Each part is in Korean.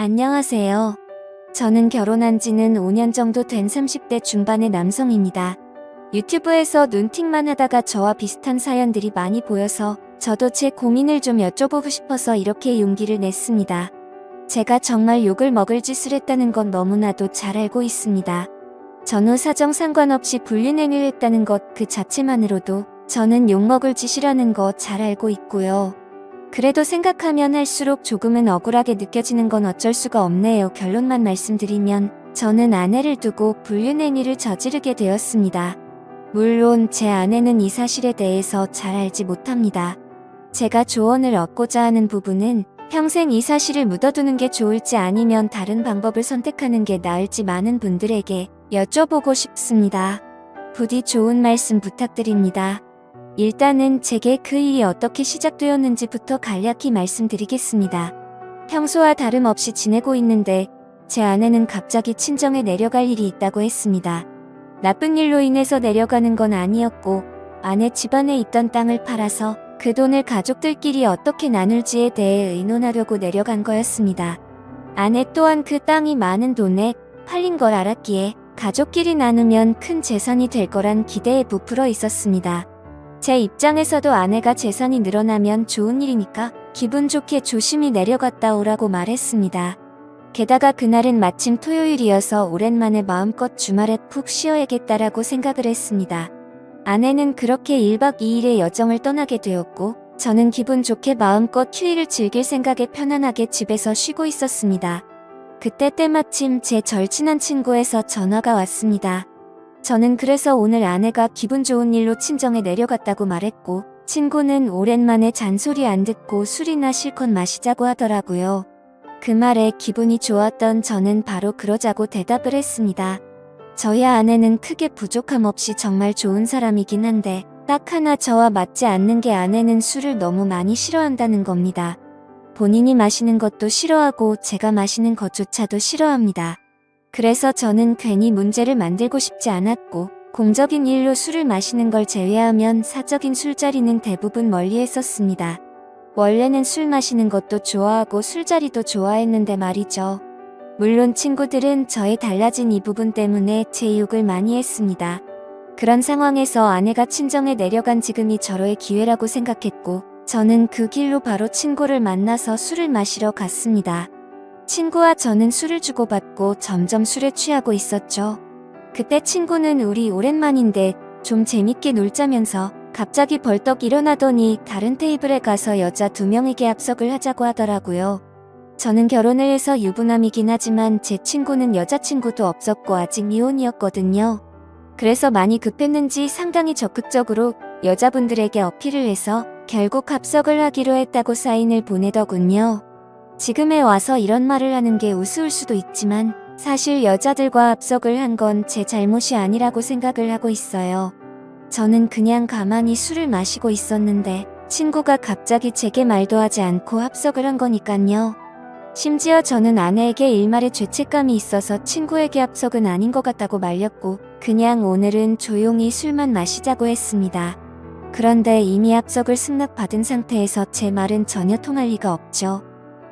안녕하세요. 저는 결혼한 지는 5년 정도 된 30대 중반의 남성입니다. 유튜브에서 눈팅만 하다가 저와 비슷한 사연들이 많이 보여서 저도 제 고민을 좀 여쭤보고 싶어서 이렇게 용기를 냈습니다. 제가 정말 욕을 먹을 짓을 했다는 건 너무나도 잘 알고 있습니다. 전후 사정 상관없이 불륜행위를 했다는 것 그 자체만으로도 저는 욕먹을 짓이라는 거 잘 알고 있고요. 그래도 생각하면 할수록 조금은 억울하게 느껴지는 건 어쩔 수가 없네요. 결론만 말씀드리면 저는 아내를 두고 불륜행위를 저지르게 되었습니다. 물론 제 아내는 이 사실에 대해서 잘 알지 못합니다. 제가 조언을 얻고자 하는 부분은 평생 이 사실을 묻어두는 게 좋을지 아니면 다른 방법을 선택하는 게 나을지 많은 분들에게 여쭤보고 싶습니다. 부디 좋은 말씀 부탁드립니다. 일단은 제게 그 일이 어떻게 시작되었는지부터 간략히 말씀드리겠습니다. 평소와 다름없이 지내고 있는데 제 아내는 갑자기 친정에 내려갈 일이 있다고 했습니다. 나쁜 일로 인해서 내려가는 건 아니었고 아내 집안에 있던 땅을 팔아서 그 돈을 가족들끼리 어떻게 나눌지에 대해 의논하려고 내려간 거였습니다. 아내 또한 그 땅이 많은 돈에 팔린 걸 알았기에 가족끼리 나누면 큰 재산이 될 거란 기대에 부풀어 있었습니다. 제 입장에서도 아내가 재산이 늘어나면 좋은 일이니까 기분 좋게 조심히 내려갔다 오라고 말했습니다. 게다가 그날은 마침 토요일이어서 오랜만에 마음껏 주말에 푹 쉬어야겠다라고 생각을 했습니다. 아내는 그렇게 1박 2일의 여정을 떠나게 되었고 저는 기분 좋게 마음껏 휴일을 즐길 생각에 편안하게 집에서 쉬고 있었습니다. 그때 때마침 제 절친한 친구에서 전화가 왔습니다. 저는 그래서 오늘 아내가 기분 좋은 일로 친정에 내려갔다고 말했고 친구는 오랜만에 잔소리 안 듣고 술이나 실컷 마시자고 하더라고요. 그 말에 기분이 좋았던 저는 바로 그러자고 대답을 했습니다. 저희 아내는 크게 부족함 없이 정말 좋은 사람이긴 한데 딱 하나 저와 맞지 않는 게 아내는 술을 너무 많이 싫어한다는 겁니다. 본인이 마시는 것도 싫어하고 제가 마시는 것조차도 싫어합니다. 그래서 저는 괜히 문제를 만들고 싶지 않았고 공적인 일로 술을 마시는 걸 제외하면 사적인 술자리는 대부분 멀리 했었습니다. 원래는 술 마시는 것도 좋아하고 술자리도 좋아했는데 말이죠. 물론 친구들은 저의 달라진 이 부분 때문에 제 욕을 많이 했습니다. 그런 상황에서 아내가 친정에 내려간 지금이 절호의 기회라고 생각했고 저는 그 길로 바로 친구를 만나서 술을 마시러 갔습니다. 친구와 저는 술을 주고받고 점점 술에 취하고 있었죠. 그때 친구는 우리 오랜만인데 좀 재밌게 놀자면서 갑자기 벌떡 일어나더니 다른 테이블에 가서 여자 2명에게 합석을 하자고 하더라고요. 저는 결혼을 해서 유부남이긴 하지만 제 친구는 여자친구도 없었고 아직 미혼이었거든요. 그래서 많이 급했는지 상당히 적극적으로 여자분들에게 어필을 해서 결국 합석을 하기로 했다고 사인을 보내더군요. 지금에 와서 이런 말을 하는 게 우스울 수도 있지만 사실 여자들과 합석을 한 건 제 잘못이 아니라고 생각을 하고 있어요. 저는 그냥 가만히 술을 마시고 있었는데 친구가 갑자기 제게 말도 하지 않고 합석을 한 거니깐요. 심지어 저는 아내에게 일말의 죄책감이 있어서 친구에게 합석은 아닌 것 같다고 말렸고 그냥 오늘은 조용히 술만 마시자고 했습니다. 그런데 이미 합석을 승낙받은 상태에서 제 말은 전혀 통할 리가 없죠.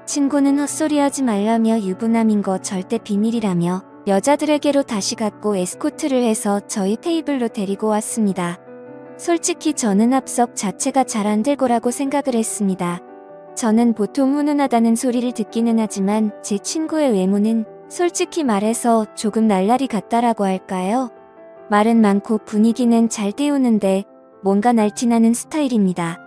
친구는 헛소리하지 말라며 유부남인 거 절대 비밀이라며 여자들에게로 다시 갔고 에스코트를 해서 저희 테이블로 데리고 왔습니다. 솔직히 저는 합석 자체가 잘 안 될 거라고 생각을 했습니다. 저는 보통 훈훈하다는 소리를 듣기는 하지만 제 친구의 외모는 솔직히 말해서 조금 날라리 같다라고 할까요? 말은 많고 분위기는 잘 띄우는데 뭔가 날티나는 스타일입니다.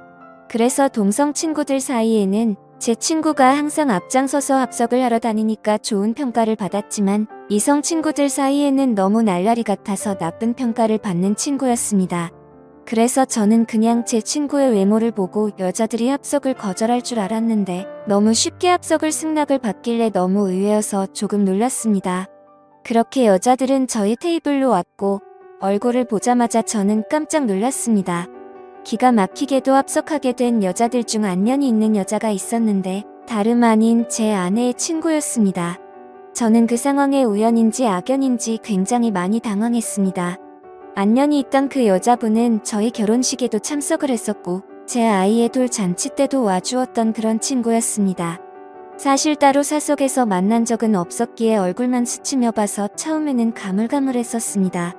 그래서 동성 친구들 사이에는 제 친구가 항상 앞장서서 합석을 하러 다니니까 좋은 평가를 받았지만 이성 친구들 사이에는 너무 날라리 같아서 나쁜 평가를 받는 친구였습니다. 그래서 저는 그냥 제 친구의 외모를 보고 여자들이 합석을 거절할 줄 알았는데 너무 쉽게 합석을 승낙을 받길래 너무 의외여서 조금 놀랐습니다. 그렇게 여자들은 저희 테이블로 왔고 얼굴을 보자마자 저는 깜짝 놀랐습니다. 기가 막히게도 합석하게 된 여자들 중 안면이 있는 여자가 있었는데 다름 아닌 제 아내의 친구였습니다. 저는 그 상황에 우연인지 악연인지 굉장히 많이 당황했습니다. 안면이 있던 그 여자분은 저희 결혼식에도 참석을 했었고 제 아이의 돌잔치 때도 와주었던 그런 친구였습니다. 사실 따로 사석에서 만난 적은 없었기에 얼굴만 스치며 봐서 처음에는 가물가물했었습니다.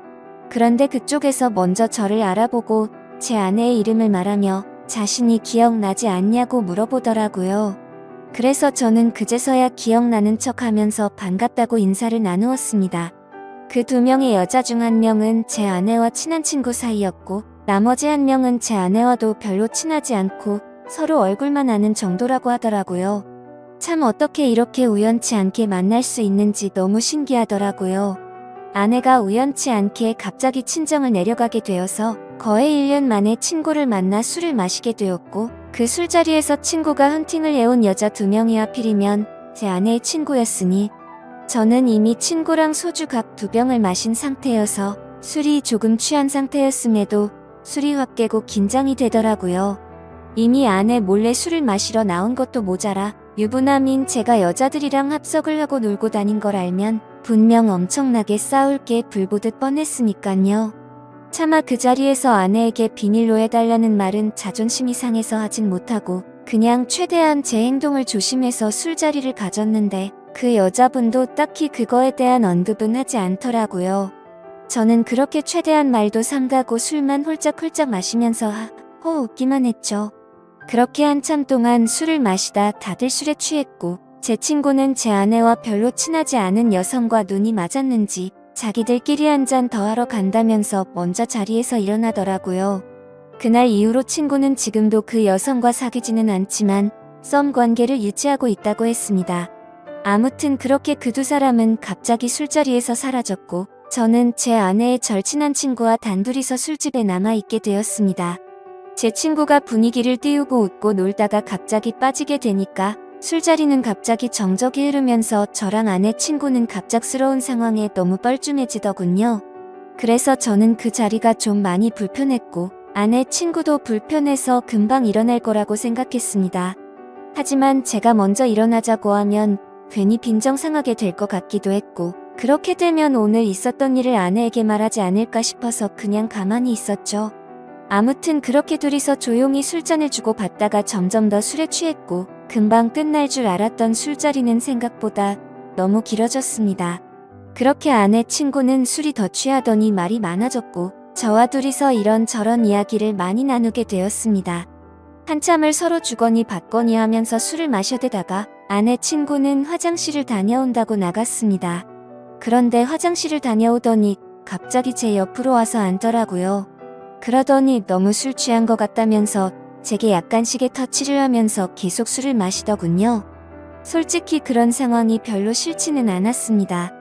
그런데 그쪽에서 먼저 저를 알아보고 제 아내의 이름을 말하며 자신이 기억나지 않냐고 물어보더라고요. 그래서 저는 그제서야 기억나는 척하면서 반갑다고 인사를 나누었습니다. 그 두 명의 여자 중 한 명은 제 아내와 친한 친구 사이였고 나머지 한 명은 제 아내와도 별로 친하지 않고 서로 얼굴만 아는 정도라고 하더라고요. 참 어떻게 이렇게 우연치 않게 만날 수 있는지 너무 신기하더라고요. 아내가 우연치 않게 갑자기 친정을 내려가게 되어서 거의 1년 만에 친구를 만나 술을 마시게 되었고 그 술자리에서 친구가 헌팅을 해온 여자 두 명이 하필이면 제 아내의 친구였으니 저는 이미 친구랑 소주 각 2병을 마신 상태여서 술이 조금 취한 상태였음에도 술이 확 깨고 긴장이 되더라고요. 이미 아내 몰래 술을 마시러 나온 것도 모자라 유부남인 제가 여자들이랑 합석을 하고 놀고 다닌 걸 알면 분명 엄청나게 싸울 게 불보듯 뻔했으니깐요. 차마 그 자리에서 아내에게 비밀로 해달라는 말은 자존심이 상해서 하진 못하고 그냥 최대한 제 행동을 조심해서 술자리를 가졌는데 그 여자분도 딱히 그거에 대한 언급은 하지 않더라고요. 저는 그렇게 최대한 말도 삼가고 술만 홀짝홀짝 마시면서 웃기만 했죠. 그렇게 한참 동안 술을 마시다 다들 술에 취했고 제 친구는 제 아내와 별로 친하지 않은 여성과 눈이 맞았는지 자기들끼리 한 잔 더 하러 간다면서 먼저 자리에서 일어나더라고요. 그날 이후로 친구는 지금도 그 여성과 사귀지는 않지만 썸 관계를 유지하고 있다고 했습니다. 아무튼 그렇게 그 두 사람은 갑자기 술자리에서 사라졌고 저는 제 아내의 절친한 친구와 단둘이서 술집에 남아있게 되었습니다. 제 친구가 분위기를 띄우고 웃고 놀다가 갑자기 빠지게 되니까 술자리는 갑자기 정적이 흐르면서 저랑 아내 친구는 갑작스러운 상황에 너무 뻘쭘해지더군요. 그래서 저는 그 자리가 좀 많이 불편했고 아내 친구도 불편해서 금방 일어날 거라고 생각했습니다. 하지만 제가 먼저 일어나자고 하면 괜히 빈정상하게 될 것 같기도 했고 그렇게 되면 오늘 있었던 일을 아내에게 말하지 않을까 싶어서 그냥 가만히 있었죠. 아무튼 그렇게 둘이서 조용히 술잔을 주고 받다가 점점 더 술에 취했고 금방 끝날 줄 알았던 술자리는 생각보다 너무 길어졌습니다. 그렇게 아내 친구는 술이 더 취하더니 말이 많아졌고 저와 둘이서 이런저런 이야기를 많이 나누게 되었습니다. 한참을 서로 주거니 받거니 하면서 술을 마셔대다가 아내 친구는 화장실을 다녀온다고 나갔습니다. 그런데 화장실을 다녀오더니 갑자기 제 옆으로 와서 앉더라고요. 그러더니 너무 술 취한 것 같다면서 제게 약간씩의 터치를 하면서 계속 술을 마시더군요. 솔직히 그런 상황이 별로 싫지는 않았습니다.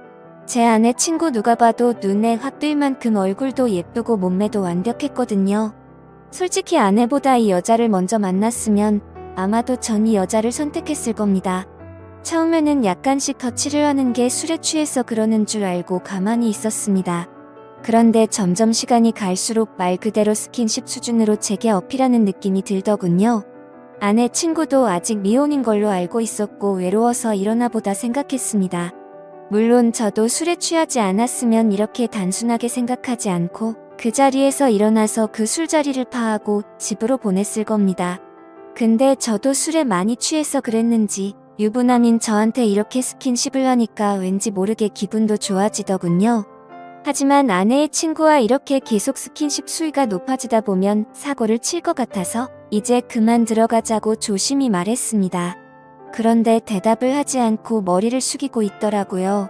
제 아내 친구 누가 봐도 눈에 확 뜰 만큼 얼굴도 예쁘고 몸매도 완벽했거든요. 솔직히 아내보다 이 여자를 먼저 만났으면 아마도 전 이 여자를 선택했을 겁니다. 처음에는 약간씩 터치를 하는 게 술에 취해서 그러는 줄 알고 가만히 있었습니다. 그런데 점점 시간이 갈수록 말 그대로 스킨십 수준으로 제게 어필하는 느낌이 들더군요. 아내 친구도 아직 미혼인 걸로 알고 있었고 외로워서 이러나 보다 생각했습니다. 물론 저도 술에 취하지 않았으면 이렇게 단순하게 생각하지 않고 그 자리에서 일어나서 그 술자리를 파하고 집으로 보냈을 겁니다. 근데 저도 술에 많이 취해서 그랬는지 유부남인 저한테 이렇게 스킨십을 하니까 왠지 모르게 기분도 좋아지더군요. 하지만 아내의 친구와 이렇게 계속 스킨십 수위가 높아지다 보면 사고를 칠 것 같아서 이제 그만 들어가자고 조심히 말했습니다. 그런데 대답을 하지 않고 머리를 숙이고 있더라고요.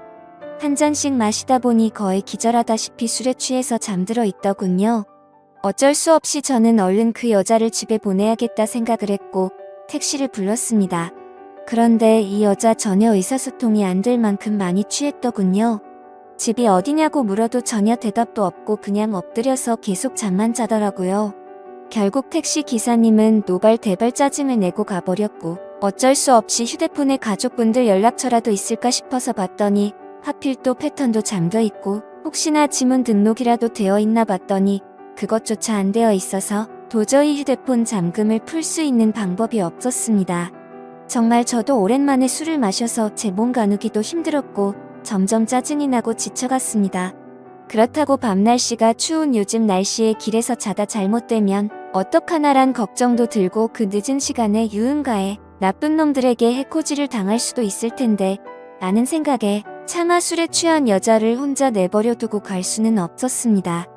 한 잔씩 마시다 보니 거의 기절하다시피 술에 취해서 잠들어 있더군요. 어쩔 수 없이 저는 얼른 그 여자를 집에 보내야겠다 생각을 했고 택시를 불렀습니다. 그런데 이 여자 전혀 의사소통이 안 될 만큼 많이 취했더군요. 집이 어디냐고 물어도 전혀 대답도 없고 그냥 엎드려서 계속 잠만 자더라고요. 결국 택시 기사님은 노발대발 짜증을 내고 가버렸고 어쩔 수 없이 휴대폰에 가족분들 연락처라도 있을까 싶어서 봤더니 하필 또 패턴도 잠겨있고 혹시나 지문 등록이라도 되어 있나 봤더니 그것조차 안 되어 있어서 도저히 휴대폰 잠금을 풀 수 있는 방법이 없었습니다. 정말 저도 오랜만에 술을 마셔서 제 몸 가누기도 힘들었고 점점 짜증이 나고 지쳐갔습니다. 그렇다고 밤 날씨가 추운 요즘 날씨에 길에서 자다 잘못되면 어떡하나란 걱정도 들고 그 늦은 시간에 유흥가에 나쁜 놈들에게 해코지를 당할 수도 있을 텐데 라는 생각에 차마 술에 취한 여자를 혼자 내버려 두고 갈 수는 없었습니다.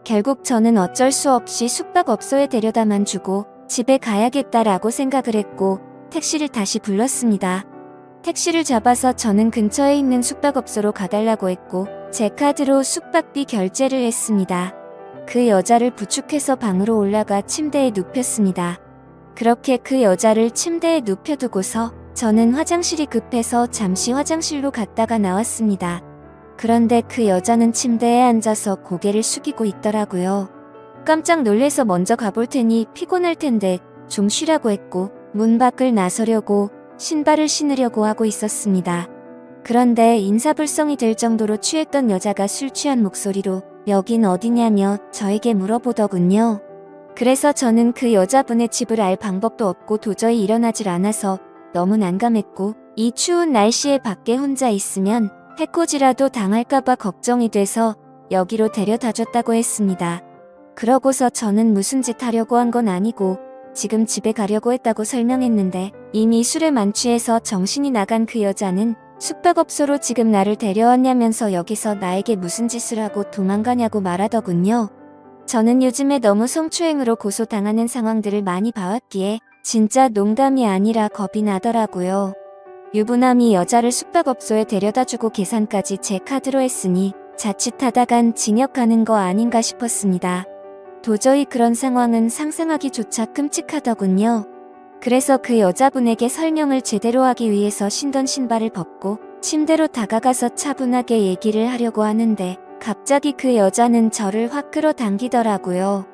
결국 저는 어쩔 수 없이 숙박업소에 데려다만 주고 집에 가야겠다라고 생각을 했고 택시를 다시 불렀습니다. 택시를 잡아서 저는 근처에 있는 숙박업소로 가달라고 했고 제 카드로 숙박비 결제를 했습니다. 그 여자를 부축해서 방으로 올라가 침대에 눕혔습니다. 그렇게 그 여자를 침대에 눕혀두고서 저는 화장실이 급해서 잠시 화장실로 갔다가 나왔습니다. 그런데 그 여자는 침대에 앉아서 고개를 숙이고 있더라고요. 깜짝 놀래서 먼저 가볼 테니 피곤할 텐데 좀 쉬라고 했고 문 밖을 나서려고 신발을 신으려고 하고 있었습니다. 그런데 인사불성이 될 정도로 취했던 여자가 술 취한 목소리로 여긴 어디냐며 저에게 물어보더군요. 그래서 저는 그 여자분의 집을 알 방법도 없고 도저히 일어나질 않아서 너무 난감했고 이 추운 날씨에 밖에 혼자 있으면 해코지라도 당할까봐 걱정이 돼서 여기로 데려다줬다고 했습니다. 그러고서 저는 무슨 짓 하려고 한 건 아니고 지금 집에 가려고 했다고 설명했는데 이미 술에 만취해서 정신이 나간 그 여자는 숙박업소로 지금 나를 데려왔냐면서 여기서 나에게 무슨 짓을 하고 도망가냐고 말하더군요. 저는 요즘에 너무 성추행으로 고소당하는 상황들을 많이 봐왔기에 진짜 농담이 아니라 겁이 나더라고요. 유부남이 여자를 숙박업소에 데려다주고 계산까지 제 카드로 했으니 자칫하다간 징역 가는 거 아닌가 싶었습니다. 도저히 그런 상황은 상상하기조차 끔찍하더군요. 그래서 그 여자분에게 설명을 제대로 하기 위해서 신던 신발을 벗고 침대로 다가가서 차분하게 얘기를 하려고 하는데 갑자기 그 여자는 저를 확 끌어당기더라고요.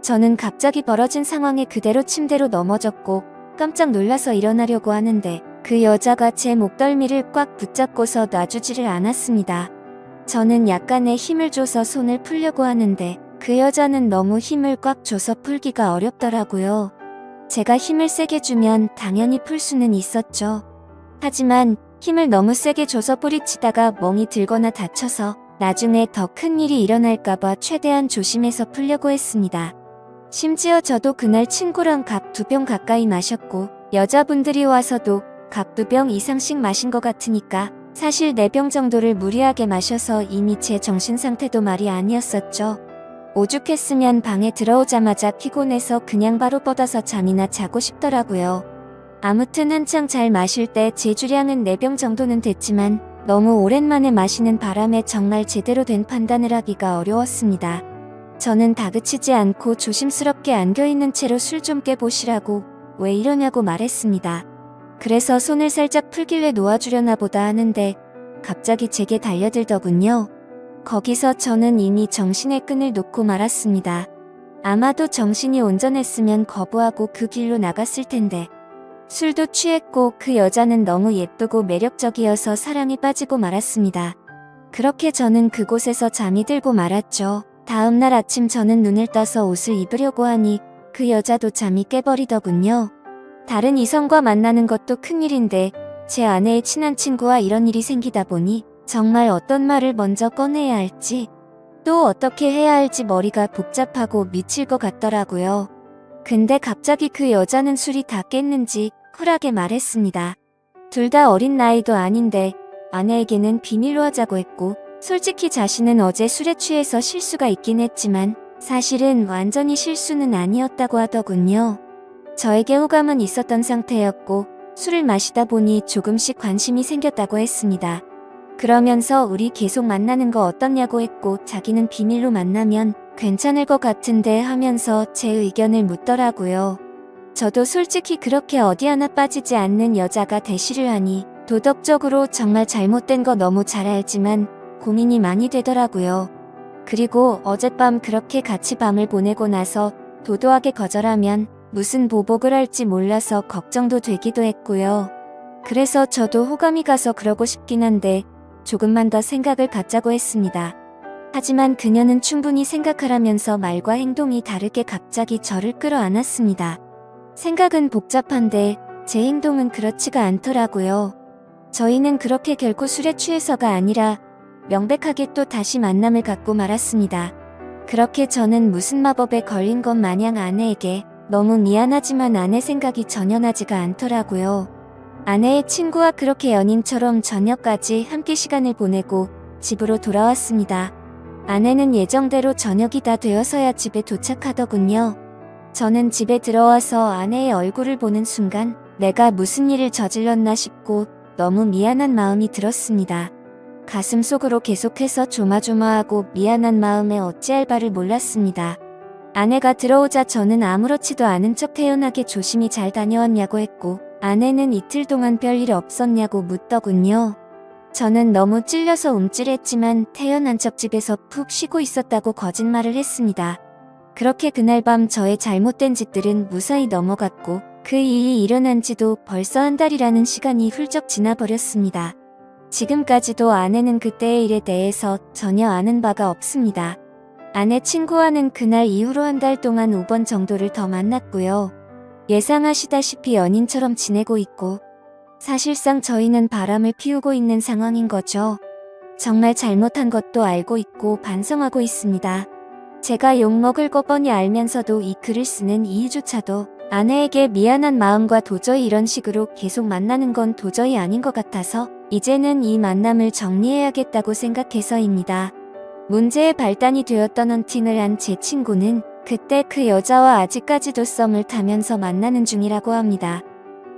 저는 갑자기 벌어진 상황에 그대로 침대로 넘어졌고 깜짝 놀라서 일어나려고 하는데 그 여자가 제 목덜미를 꽉 붙잡고서 놔주지를 않았습니다. 저는 약간의 힘을 줘서 손을 풀려고 하는데 그 여자는 너무 힘을 꽉 줘서 풀기가 어렵더라고요. 제가 힘을 세게 주면 당연히 풀 수는 있었죠. 하지만 힘을 너무 세게 줘서 뿌리치다가 멍이 들거나 다쳐서 나중에 더 큰 일이 일어날까봐 최대한 조심해서 풀려고 했습니다. 심지어 저도 그날 친구랑 각 2병 가까이 마셨고 여자분들이 와서도 각 2병 이상씩 마신 것 같으니까 사실 4병 정도를 무리하게 마셔서 이미 제 정신상태도 말이 아니었었죠. 오죽했으면 방에 들어오자마자 피곤해서 그냥 바로 뻗어서 잠이나 자고 싶더라고요. 아무튼 한창 잘 마실 때 제 주량은 4병 정도는 됐지만 너무 오랜만에 마시는 바람에 정말 제대로 된 판단을 하기가 어려웠습니다. 저는 다그치지 않고 조심스럽게 안겨있는 채로 술 좀 깨보시라고 왜 이러냐고 말했습니다. 그래서 손을 살짝 풀길래 놓아주려나 보다 하는데 갑자기 제게 달려들더군요. 거기서 저는 이미 정신의 끈을 놓고 말았습니다. 아마도 정신이 온전했으면 거부하고 그 길로 나갔을 텐데 술도 취했고 그 여자는 너무 예쁘고 매력적이어서 사랑에 빠지고 말았습니다. 그렇게 저는 그곳에서 잠이 들고 말았죠. 다음날 아침 저는 눈을 떠서 옷을 입으려고 하니 그 여자도 잠이 깨버리더군요. 다른 이성과 만나는 것도 큰일인데 제 아내의 친한 친구와 이런 일이 생기다 보니 정말 어떤 말을 먼저 꺼내야 할지 또 어떻게 해야 할지 머리가 복잡하고 미칠 것 같더라고요. 근데 갑자기 그 여자는 술이 다 깼는지 쿨하게 말했습니다. 둘 다 어린 나이도 아닌데 아내에게는 비밀로 하자고 했고 솔직히 자신은 어제 술에 취해서 실수가 있긴 했지만 사실은 완전히 실수는 아니었다고 하더군요. 저에게 호감은 있었던 상태였고 술을 마시다 보니 조금씩 관심이 생겼다고 했습니다. 그러면서 우리 계속 만나는 거 어떻냐고 했고 자기는 비밀로 만나면 괜찮을 것 같은데 하면서 제 의견을 묻더라고요. 저도 솔직히 그렇게 어디 하나 빠지지 않는 여자가 대시를 하니 도덕적으로 정말 잘못된 거 너무 잘 알지만 고민이 많이 되더라고요. 그리고 어젯밤 그렇게 같이 밤을 보내고 나서 도도하게 거절하면 무슨 보복을 할지 몰라서 걱정도 되기도 했고요. 그래서 저도 호감이 가서 그러고 싶긴 한데 조금만 더 생각을 갖자고 했습니다. 하지만 그녀는 충분히 생각하라면서 말과 행동이 다르게 갑자기 저를 끌어안았습니다. 생각은 복잡한데 제 행동은 그렇지가 않더라고요. 저희는 그렇게 결코 술에 취해서가 아니라 명백하게 또 다시 만남을 갖고 말았습니다. 그렇게 저는 무슨 마법에 걸린 것 마냥 아내에게 너무 미안하지만 아내 생각이 전혀 나지가 않더라고요. 아내의 친구와 그렇게 연인처럼 저녁까지 함께 시간을 보내고 집으로 돌아왔습니다. 아내는 예정대로 저녁이 다 되어서야 집에 도착하더군요. 저는 집에 들어와서 아내의 얼굴을 보는 순간 내가 무슨 일을 저질렀나 싶고 너무 미안한 마음이 들었습니다. 가슴속으로 계속해서 조마조마하고 미안한 마음에 어찌할 바를 몰랐습니다. 아내가 들어오자 저는 아무렇지도 않은 척 태연하게 조심히 잘 다녀왔냐고 했고 아내는 이틀 동안 별일 없었냐고 묻더군요. 저는 너무 찔려서 움찔했지만 태연한 척 집에서 푹 쉬고 있었다고 거짓말을 했습니다. 그렇게 그날 밤 저의 잘못된 짓들은 무사히 넘어갔고 그 일이 일어난 지도 벌써 한 달이라는 시간이 훌쩍 지나버렸습니다. 지금까지도 아내는 그때의 일에 대해서 전혀 아는 바가 없습니다. 아내 친구와는 그날 이후로 한 달 동안 5번 정도를 더 만났고요. 예상하시다시피 연인처럼 지내고 있고 사실상 저희는 바람을 피우고 있는 상황인 거죠. 정말 잘못한 것도 알고 있고 반성하고 있습니다. 제가 욕먹을 거 뻔히 알면서도 이 글을 쓰는 이유조차도 아내에게 미안한 마음과 도저히 이런 식으로 계속 만나는 건 도저히 아닌 것 같아서 이제는 이 만남을 정리해야겠다고 생각해서입니다. 문제의 발단이 되었던 헌팅을 한 제 친구는 그때 그 여자와 아직까지도 썸을 타면서 만나는 중이라고 합니다.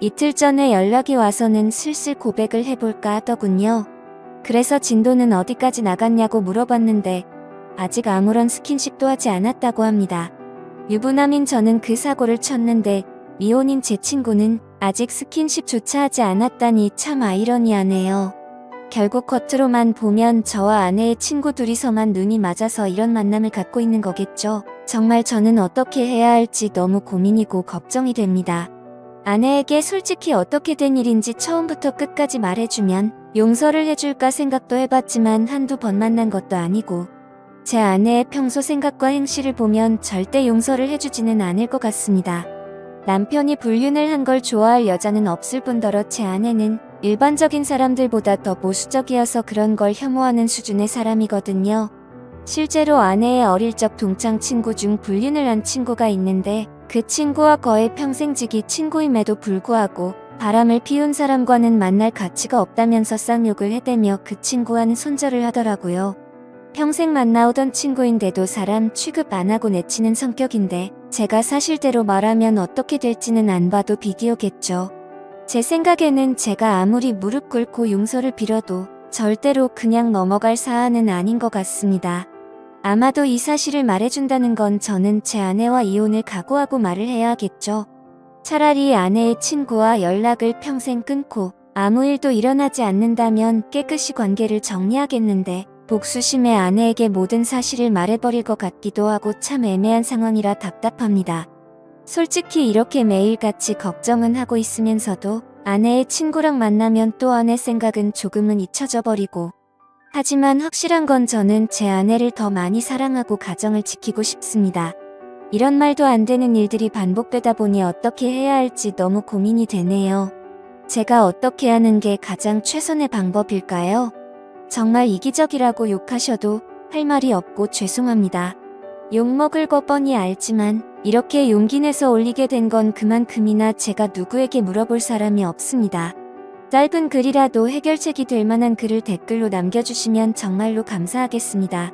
이틀 전에 연락이 와서는 슬슬 고백을 해볼까 하더군요. 그래서 진도는 어디까지 나갔냐고 물어봤는데 아직 아무런 스킨십도 하지 않았다고 합니다. 유부남인 저는 그 사고를 쳤는데 미혼인 제 친구는 아직 스킨십조차 하지 않았다니 참 아이러니하네요. 결국 겉으로만 보면 저와 아내의 친구 둘이서만 눈이 맞아서 이런 만남을 갖고 있는 거겠죠. 정말 저는 어떻게 해야 할지 너무 고민이고 걱정이 됩니다. 아내에게 솔직히 어떻게 된 일인지 처음부터 끝까지 말해주면 용서를 해줄까 생각도 해봤지만 한두 번 만난 것도 아니고 제 아내의 평소 생각과 행실을 보면 절대 용서를 해주지는 않을 것 같습니다. 남편이 불륜을 한 걸 좋아할 여자는 없을 뿐더러 제 아내는 일반적인 사람들보다 더 보수적이어서 그런 걸 혐오하는 수준의 사람이거든요. 실제로 아내의 어릴 적 동창 친구 중 불륜을 한 친구가 있는데 그 친구와 거의 평생지기 친구임에도 불구하고 바람을 피운 사람과는 만날 가치가 없다면서 쌍욕을 해대며 그 친구와는 손절을 하더라고요. 평생 만나오던 친구인데도 사람 취급 안 하고 내치는 성격인데 제가 사실대로 말하면 어떻게 될지는 안 봐도 비기오겠죠. 제 생각에는 제가 아무리 무릎 꿇고 용서를 빌어도 절대로 그냥 넘어갈 사안은 아닌 것 같습니다. 아마도 이 사실을 말해준다는 건 저는 제 아내와 이혼을 각오하고 말을 해야 하겠죠. 차라리 아내의 친구와 연락을 평생 끊고 아무 일도 일어나지 않는다면 깨끗이 관계를 정리하겠는데 복수심에 아내에게 모든 사실을 말해버릴 것 같기도 하고 참 애매한 상황이라 답답합니다. 솔직히 이렇게 매일같이 걱정은 하고 있으면서도 아내의 친구랑 만나면 또 아내 생각은 조금은 잊혀져 버리고 하지만 확실한 건 저는 제 아내를 더 많이 사랑하고 가정을 지키고 싶습니다. 이런 말도 안 되는 일들이 반복되다 보니 어떻게 해야 할지 너무 고민이 되네요. 제가 어떻게 하는 게 가장 최선의 방법일까요? 정말 이기적이라고 욕하셔도 할 말이 없고 죄송합니다. 욕먹을 거 뻔히 알지만 이렇게 용기 내서 올리게 된 건 그만큼이나 제가 누구에게 물어볼 사람이 없습니다. 짧은 글이라도 해결책이 될 만한 글을 댓글로 남겨주시면 정말로 감사하겠습니다.